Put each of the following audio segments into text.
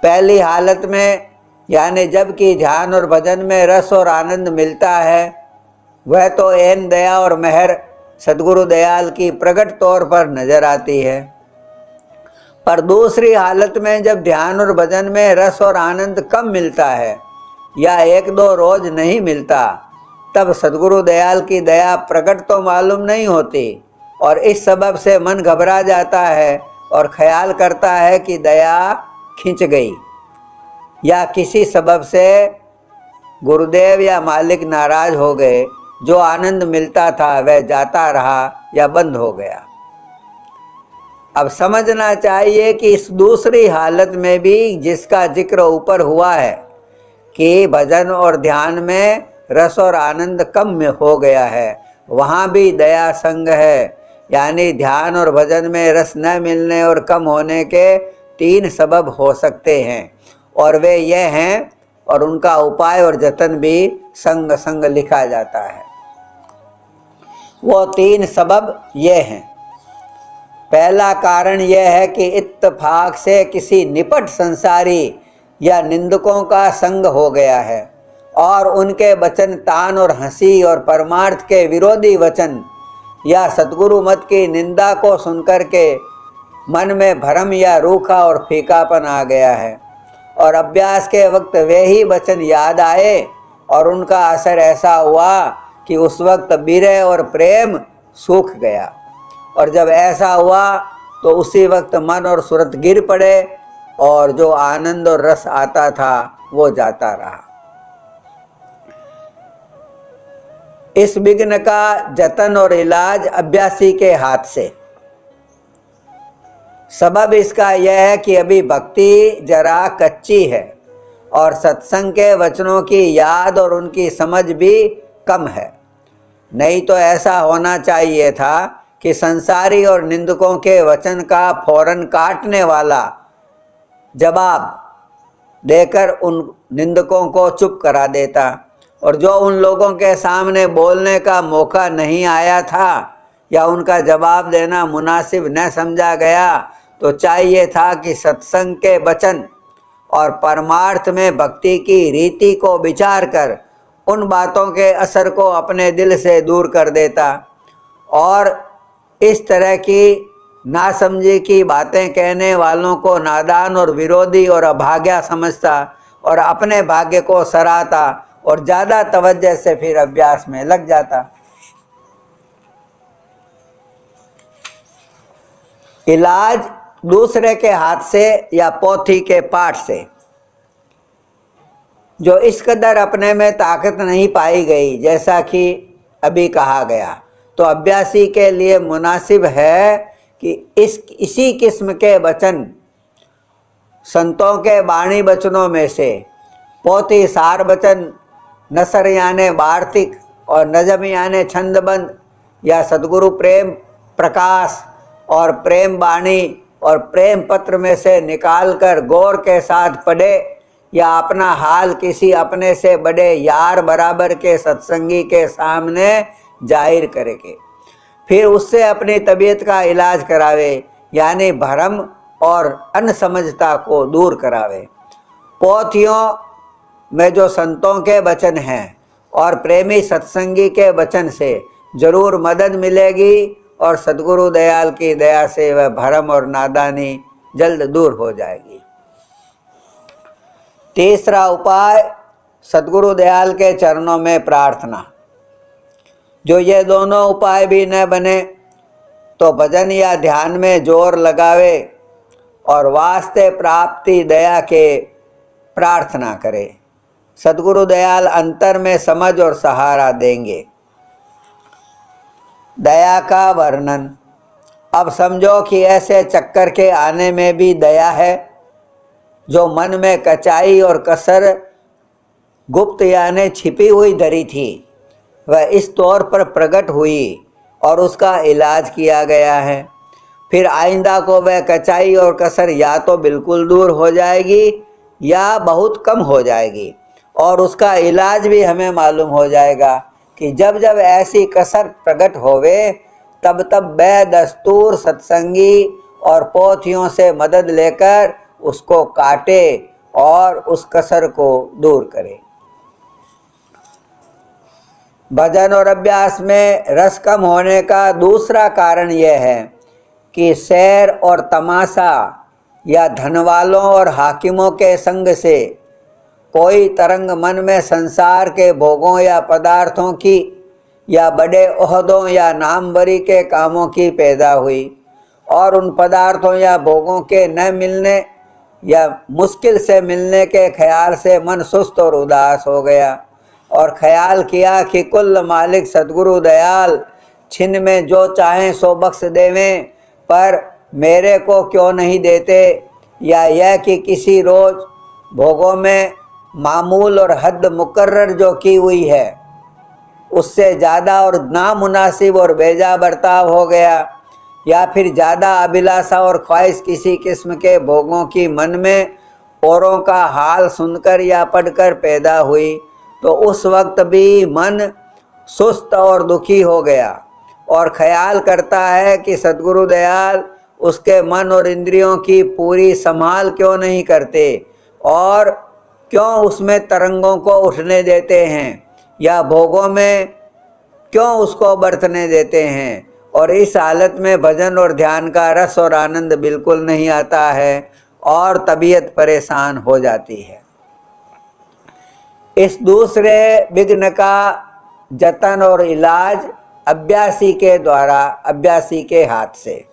पहली हालत में यानी जबकि ध्यान और भजन में रस और आनंद मिलता है, वह तो ऐन दया और मेहर सद्गुरु दयाल की प्रकट तौर पर नजर आती है। पर दूसरी हालत में जब ध्यान और भजन में रस और आनंद कम मिलता है या एक दो रोज नहीं मिलता, तब सद्गुरु दयाल की दया प्रकट तो मालूम नहीं होती और इस सबब से मन घबरा जाता है और ख्याल करता है कि दया खिंच गई या किसी सबब से गुरुदेव या मालिक नाराज हो गए, जो आनंद मिलता था वह जाता रहा या बंद हो गया। अब समझना चाहिए कि इस दूसरी हालत में भी जिसका जिक्र ऊपर हुआ है कि भजन और ध्यान में रस और आनंद कम में हो गया है, वहाँ भी दया संग है। यानी ध्यान और भजन में रस न मिलने और कम होने के 3 सबब हो सकते हैं और वे ये हैं, और उनका उपाय और जतन भी संग संग लिखा जाता है। वो 3 सबब ये हैं। पहला कारण यह है कि इत्तेफाक से किसी निपट संसारी या निंदकों का संग हो गया है और उनके वचन तान और हंसी और परमार्थ के विरोधी वचन या सद्गुरु मत की निंदा को सुनकर के मन में भ्रम या रूखा और फीकापन आ गया है और अभ्यास के वक्त वे ही वचन याद आए और उनका असर ऐसा हुआ कि उस वक्त विरह और प्रेम सूख गया, और जब ऐसा हुआ तो उसी वक्त मन और सूरत गिर पड़े और जो आनंद और रस आता था वो जाता रहा। इस विघ्न का जतन और इलाज अभ्यासी के हाथ से। सबब इसका यह है कि अभी भक्ति जरा कच्ची है और सत्संग के वचनों की याद और उनकी समझ भी कम है। नहीं तो ऐसा होना चाहिए था कि संसारी और निंदकों के वचन का फौरन काटने वाला जवाब देकर उन निंदकों को चुप करा देता, और जो उन लोगों के सामने बोलने का मौका नहीं आया था या उनका जवाब देना मुनासिब न समझा गया, तो चाहिए था कि सत्संग के वचन और परमार्थ में भक्ति की रीति को विचार कर उन बातों के असर को अपने दिल से दूर कर देता और इस तरह की नासमझी की बातें कहने वालों को नादान और विरोधी और अभाग्या समझता और अपने भाग्य को सराहता और ज़्यादा तवज्जो से फिर अभ्यास में लग जाता। इलाज दूसरे के हाथ से या पोथी के पाठ से। जो इस कदर अपने में ताकत नहीं पाई गई, जैसा कि अभी कहा गया, तो अभ्यासी के लिए मुनासिब है कि इसी किस्म के वचन संतों के वाणी वचनों में से पोथी सार वचन, नसर याने वार्तिक और नजम याने छंदबंद या सद्गुरु प्रेम प्रकाश और प्रेम वाणी और प्रेम पत्र में से निकाल कर गौर के साथ पढ़े या अपना हाल किसी अपने से बड़े यार बराबर के सत्संगी के सामने जाहिर करेंगे, फिर उससे अपनी तबीयत का इलाज करावे, यानी भ्रम और अनसमझता को दूर करावे। पोथियों में जो संतों के वचन हैं और प्रेमी सत्संगी के वचन से जरूर मदद मिलेगी और सद्गुरु दयाल की दया से वह भ्रम और नादानी जल्द दूर हो जाएगी। तीसरा उपाय सद्गुरु दयाल के चरणों में प्रार्थना। जो ये दोनों उपाय भी न बने तो भजन या ध्यान में जोर लगावे और वास्ते प्राप्ति दया के प्रार्थना करे। सद्गुरु दयाल अंतर में समझ और सहारा देंगे। दया का वर्णन। अब समझो कि ऐसे चक्कर के आने में भी दया है। जो मन में कचाई और कसर गुप्त यानी छिपी हुई धरी थी, वह इस तौर पर प्रकट हुई और उसका इलाज किया गया है। फिर आइंदा को वह कचाई और कसर या तो बिल्कुल दूर हो जाएगी या बहुत कम हो जाएगी, और उसका इलाज भी हमें मालूम हो जाएगा कि जब जब ऐसी कसर प्रकट होवे तब तब बेदस्तूर सत्संगी और पोथियों से मदद लेकर उसको काटे और उस कसर को दूर करे। भजन और अभ्यास में रस कम होने का दूसरा कारण यह है कि सैर और तमाशा या धन वालों और हाकिमों के संग से कोई तरंग मन में संसार के भोगों या पदार्थों की या बड़े ओहदों या नामवरी के कामों की पैदा हुई और उन पदार्थों या भोगों के न मिलने या मुश्किल से मिलने के ख्याल से मन सुस्त और उदास हो गया और ख्याल किया कि कुल मालिक सद्गुरु दयाल छिन में जो चाहें सो बख्श देवें, पर मेरे को क्यों नहीं देते, या यह कि किसी रोज भोगों में मामूल और हद मुकर्रर जो की हुई है उससे ज़्यादा और नामुनासिब और बेजा बर्ताव हो गया, या फिर ज़्यादा अभिलाषा और ख्वाहिश किसी किस्म के भोगों की मन में औरों का हाल सुनकर या पढ़कर पैदा हुई, तो उस वक्त भी मन सुस्त और दुखी हो गया और ख्याल करता है कि सद्गुरु दयाल उसके मन और इंद्रियों की पूरी संभाल क्यों नहीं करते और क्यों उसमें तरंगों को उठने देते हैं या भोगों में क्यों उसको बरतने देते हैं। और इस हालत में भजन और ध्यान का रस और आनंद बिल्कुल नहीं आता है और तबीयत परेशान हो जाती है। इस दूसरे विघ्न का जतन और इलाज अभ्यासी के द्वारा, अभ्यासी के हाथ से।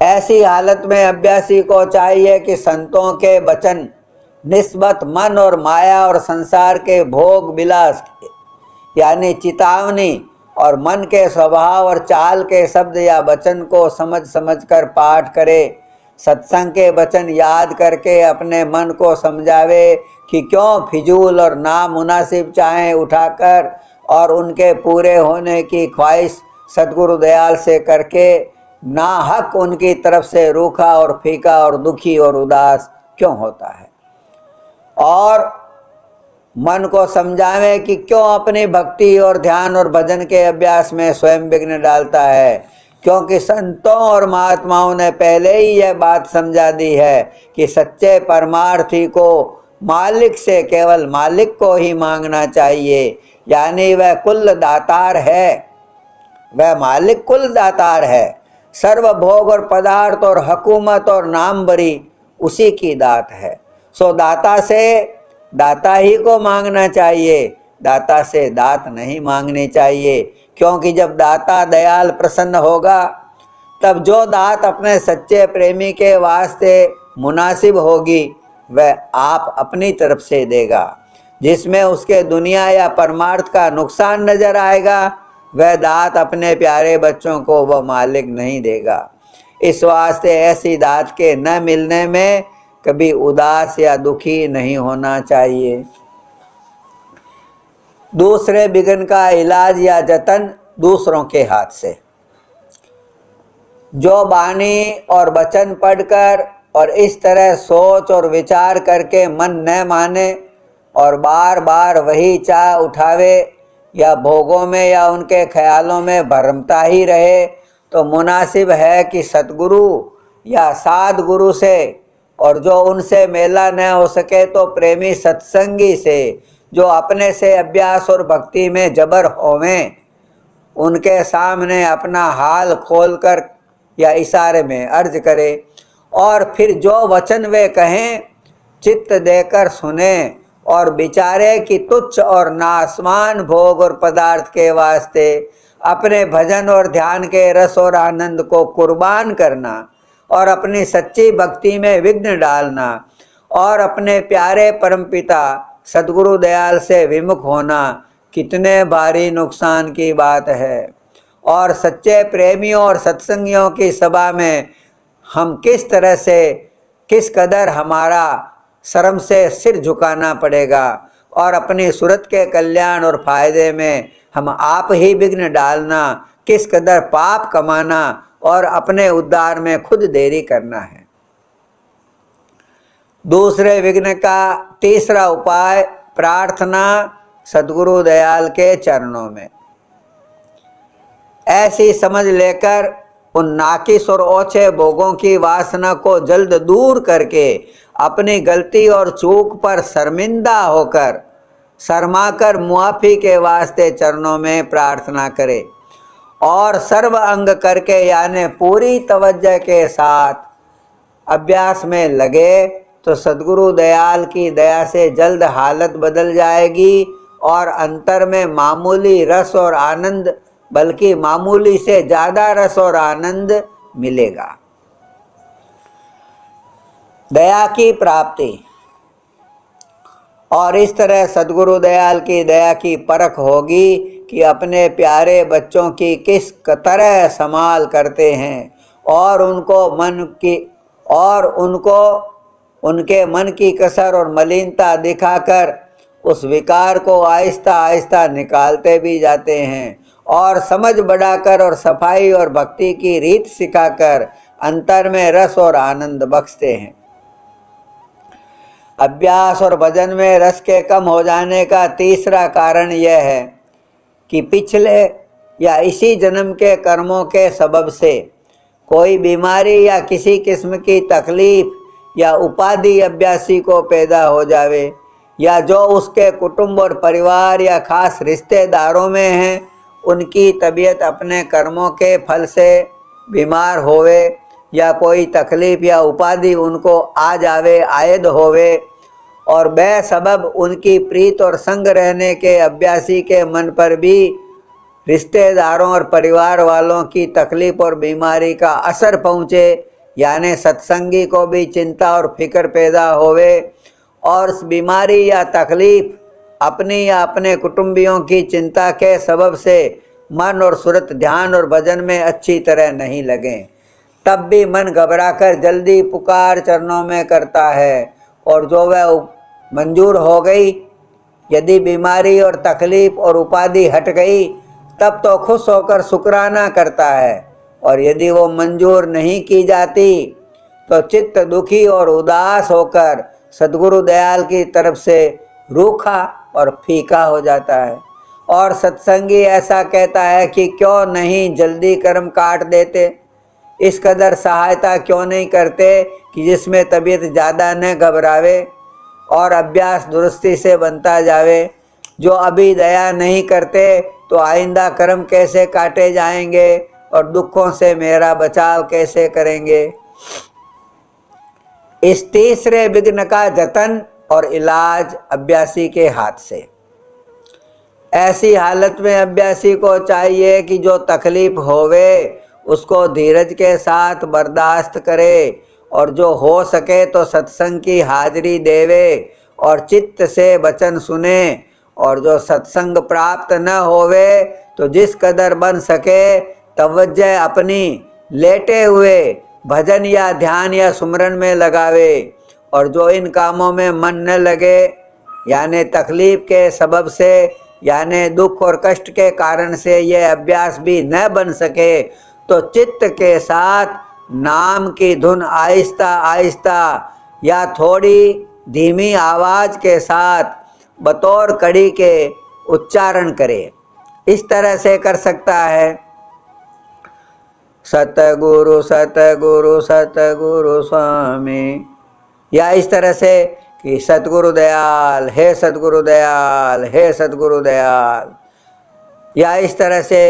ऐसी हालत में अभ्यासी को चाहिए कि संतों के वचन निस्बत मन और माया और संसार के भोग विलास यानी चेतावनी और मन के स्वभाव और चाल के शब्द या वचन को समझ समझ कर पाठ करे, सत्संग के वचन याद करके अपने मन को समझावे कि क्यों फिजूल और नामुनासिब चाहें उठाकर और उनके पूरे होने की ख्वाहिश सद्गुरु दयाल से करके ना हक उनकी तरफ से रूखा और फीका और दुखी और उदास क्यों होता है, और मन को समझावे कि क्यों अपनी भक्ति और ध्यान और भजन के अभ्यास में स्वयं विघ्न डालता है, क्योंकि संतों और महात्माओं ने पहले ही यह बात समझा दी है कि सच्चे परमार्थी को मालिक से केवल मालिक को ही मांगना चाहिए, यानी वह कुल दातार है, वह मालिक कुल दातार है। सर्व भोग और पदार्थ और हुकूमत और नामवरी उसी की दात है, सो दाता से दाता ही को मांगना चाहिए, दाता से दात नहीं मांगनी चाहिए, क्योंकि जब दाता दयाल प्रसन्न होगा तब जो दात अपने सच्चे प्रेमी के वास्ते मुनासिब होगी वह आप अपनी तरफ से देगा। जिसमें उसके दुनिया या परमार्थ का नुकसान नजर आएगा वह दात अपने प्यारे बच्चों को वह मालिक नहीं देगा। इस वास्ते ऐसी दात के न मिलने में कभी उदास या दुखी नहीं होना चाहिए। दूसरे विघ्न का इलाज या जतन दूसरों के हाथ से। जो वाणी और वचन पढ़कर और इस तरह सोच और विचार करके मन न माने और बार बार वही चाह उठावे या भोगों में या उनके ख्यालों में भरमता ही रहे, तो मुनासिब है कि सतगुरु या साध गुरु से, और जो उनसे मेला न हो सके तो प्रेमी सत्संगी से जो अपने से अभ्यास और भक्ति में जबर होवें, उनके सामने अपना हाल खोलकर या इशारे में अर्ज करे और फिर जो वचन वे कहें चित्त देकर सुने और विचारे कि तुच्छ और नासमान भोग और पदार्थ के वास्ते अपने भजन और ध्यान के रस और आनंद को कुर्बान करना और अपनी सच्ची भक्ति में विघ्न डालना और अपने प्यारे परमपिता सद्गुरु दयाल से विमुख होना कितने भारी नुकसान की बात है। और सच्चे प्रेमियों और सत्संगियों की सभा में हम किस तरह से, किस कदर हमारा शर्म से सिर झुकाना पड़ेगा और अपनी सूरत के कल्याण और फायदे में हम आप ही विघ्न डालना, किस कदर पाप कमाना और अपने उद्धार में खुद देरी करना है। दूसरे विघ्न का तीसरा उपाय प्रार्थना सद्गुरु दयाल के चरणों में। ऐसी समझ लेकर उन नाकिस और ओछे भोगों की वासना को जल्द दूर करके अपनी गलती और चूक पर शर्मिंदा होकर शर्माकर मुआफ़ी के वास्ते चरणों में प्रार्थना करे और सर्व अंग करके यानी पूरी तवज्जो के साथ अभ्यास में लगे तो सद्गुरु दयाल की दया से जल्द हालत बदल जाएगी और अंतर में मामूली रस और आनंद, बल्कि मामूली से ज़्यादा रस और आनंद मिलेगा। दया की प्राप्ति। और इस तरह सद्गुरु दयाल की दया की परख होगी कि अपने प्यारे बच्चों की किस तरह संभाल करते हैं और उनको उनके मन की कसर और मलिनता दिखाकर उस विकार को आहिस्ता आहिस्ता निकालते भी जाते हैं और समझ बढ़ाकर और सफाई और भक्ति की रीत सिखाकर अंतर में रस और आनंद बख्शते हैं। अभ्यास और भजन में रस के कम हो जाने का तीसरा कारण यह है कि पिछले या इसी जन्म के कर्मों के सबब से कोई बीमारी या किसी किस्म की तकलीफ या उपाधि अभ्यासी को पैदा हो जावे, या जो उसके कुटुंब और परिवार या खास रिश्तेदारों में हैं उनकी तबीयत अपने कर्मों के फल से बीमार होवे, या कोई तकलीफ या उपाधि उनको आ जावे आयद होवे और बेसबब उनकी प्रीत और संग रहने के अभ्यासी के मन पर भी रिश्तेदारों और परिवार वालों की तकलीफ और बीमारी का असर पहुँचे, यानी सत्संगी को भी चिंता और फिक्र पैदा होवे और उस बीमारी या तकलीफ अपनी या अपने कुटुंबियों की चिंता के सबब से मन और सुरत ध्यान और भजन में अच्छी तरह नहीं लगें, तब भी मन घबराकर जल्दी पुकार चरणों में करता है और जो वह मंजूर हो गई, यदि बीमारी और तकलीफ और उपाधि हट गई तब तो खुश होकर शुक्राना करता है, और यदि वो मंजूर नहीं की जाती तो चित्त दुखी और उदास होकर सद्गुरु दयाल की तरफ से रूखा और फीका हो जाता है। और सत्संगी ऐसा कहता है कि क्यों नहीं जल्दी कर्म काट देते, इस कदर सहायता क्यों नहीं करते कि जिसमें तबीयत ज़्यादा न घबरावे और अभ्यास दुरुस्ती से बनता जावे। जो अभी दया नहीं करते तो आइंदा कर्म कैसे काटे जाएंगे और दुखों से मेरा बचाव कैसे करेंगे। इस तीसरे विघ्न का जतन और इलाज अभ्यासी के हाथ से। ऐसी हालत में अभ्यासी को चाहिए कि जो तकलीफ होवे उसको धीरज के साथ बर्दाश्त करे और जो हो सके तो सत्संग की हाजिरी देवे और चित्त से वचन सुने, और जो सत्संग प्राप्त न होवे तो जिस कदर बन सके तवज्जो अपनी लेटे हुए भजन या ध्यान या सुमरन में लगावे, और जो इन कामों में मन न लगे यानी तकलीफ के सबब से यानी दुख और कष्ट के कारण से यह अभ्यास भी न बन सके तो चित्त के साथ नाम की धुन आहिस्ता आहिस्ता या थोड़ी धीमी आवाज़ के साथ बतौर कड़ी के उच्चारण करे। इस तरह से कर सकता है, सतगुरु सतगुरु सतगुरु स्वामी, या इस तरह से कि सतगुरु दयाल हे सतगुरु दयाल हे सतगुरु दयाल, या इस तरह से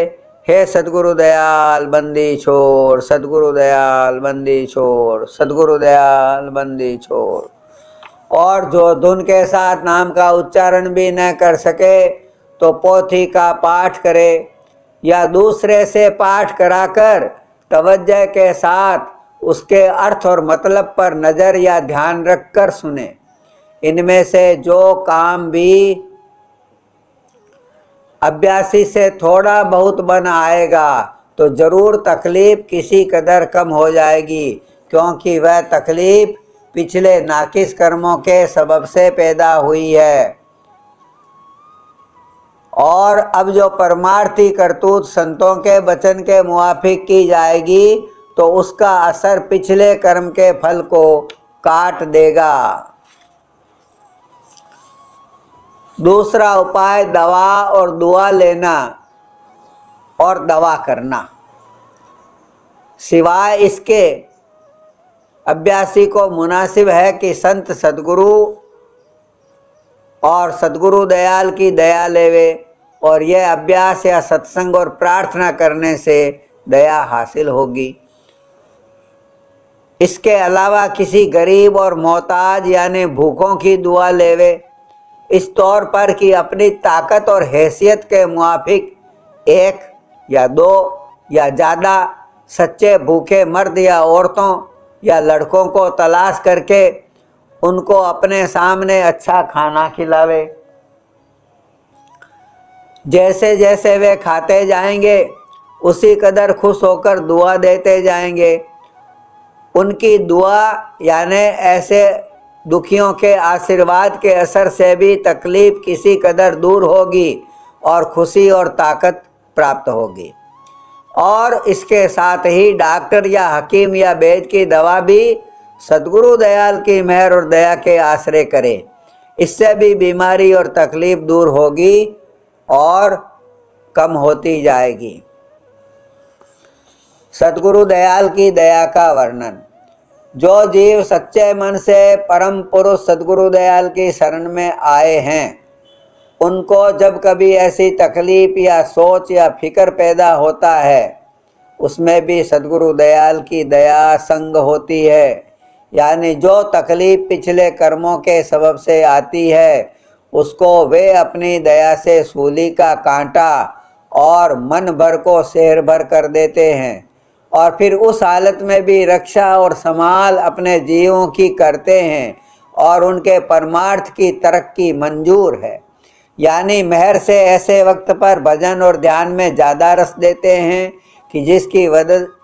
हे सतगुरु दयाल बंदी छोड़, सतगुरु दयाल बंदी छोड़, सतगुरु दयाल बंदी छोड़। और जो धुन के साथ नाम का उच्चारण भी न कर सके तो पोथी का पाठ करे या दूसरे से पाठ कराकर तवज्जो के साथ उसके अर्थ और मतलब पर नज़र या ध्यान रखकर सुने। इनमें से जो काम भी अभ्यासी से थोड़ा बहुत बन आएगा तो जरूर तकलीफ किसी कदर कम हो जाएगी, क्योंकि वह तकलीफ पिछले नाकिस कर्मों के सबब से पैदा हुई है। और अब जो परमार्थी करतूत संतों के वचन के मुआफिक की जाएगी तो उसका असर पिछले कर्म के फल को काट देगा। दूसरा उपाय दवा और दुआ लेना और दवा करना। सिवाय इसके अभ्यासी को मुनासिब है कि संत सद्गुरु और सद्गुरु दयाल की दया लेवे, और यह अभ्यास या सत्संग और प्रार्थना करने से दया हासिल होगी। इसके अलावा किसी गरीब और मोहताज यानी भूखों की दुआ लेवे, इस तौर पर कि अपनी ताकत और हैसियत के मुआफिक एक या दो या ज़्यादा सच्चे भूखे मर्द या औरतों या लड़कों को तलाश करके उनको अपने सामने अच्छा खाना खिलावे। जैसे जैसे वे खाते जाएंगे उसी कदर खुश होकर दुआ देते जाएंगे। उनकी दुआ यानी ऐसे दुखियों के आशीर्वाद के असर से भी तकलीफ किसी कदर दूर होगी और खुशी और ताकत प्राप्त होगी। और इसके साथ ही डॉक्टर या हकीम या वैद्य की दवा भी सद्गुरु दयाल की मेहर और दया के आश्रय करे, इससे भी बीमारी और तकलीफ दूर होगी और कम होती जाएगी। सद्गुरु दयाल की दया का वर्णन। जो जीव सच्चे मन से परम पुरुष सद्गुरु दयाल की शरण में आए हैं, उनको जब कभी ऐसी तकलीफ या सोच या फिक्र पैदा होता है, उसमें भी सद्गुरु दयाल की दया संग होती है। यानी जो तकलीफ पिछले कर्मों के सबब से आती है, उसको वे अपनी दया से सूली का कांटा और मन भर को शहर भर कर देते हैं, और फिर उस हालत में भी रक्षा और संभाल अपने जीवों की करते हैं और उनके परमार्थ की तरक्की मंजूर है। यानी मेहर से ऐसे वक्त पर भजन और ध्यान में ज़्यादा रस देते हैं कि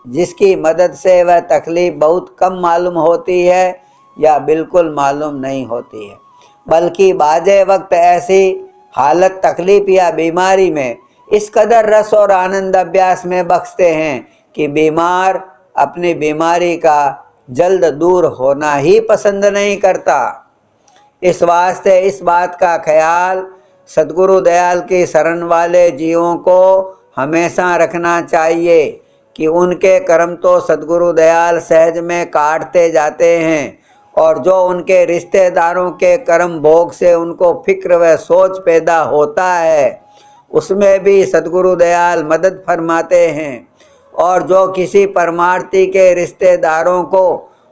जिसकी मदद से वह तकलीफ बहुत कम मालूम होती है या बिल्कुल मालूम नहीं होती है, बल्कि बाजे वक्त ऐसी हालत तकलीफ या बीमारी में इस कदर रस और आनंद अभ्यास में बख्शते हैं कि बीमार अपनी बीमारी का जल्द दूर होना ही पसंद नहीं करता। इस वास्ते इस बात का ख्याल सद्गुरु दयाल की शरण वाले जीवों को हमेशा रखना चाहिए कि उनके कर्म तो सद्गुरु दयाल सहज में काटते जाते हैं, और जो उनके रिश्तेदारों के कर्म भोग से उनको फिक्र व सोच पैदा होता है, उसमें भी सद्गुरु दयाल मदद फरमाते हैं। और जो किसी परमार्थी के रिश्तेदारों को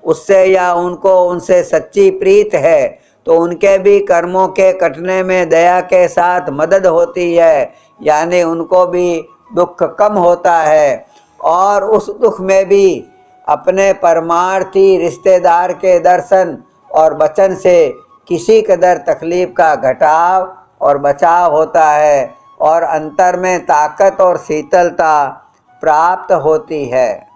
उससे या उनको उनसे सच्ची प्रीत है, तो उनके भी कर्मों के कटने में दया के साथ मदद होती है, यानी उनको भी दुख कम होता है, और उस दुख में भी अपने परमार्थी रिश्तेदार के दर्शन और वचन से किसी कदर तकलीफ का घटाव और बचाव होता है, और अंतर में ताकत और शीतलता प्राप्त होती है।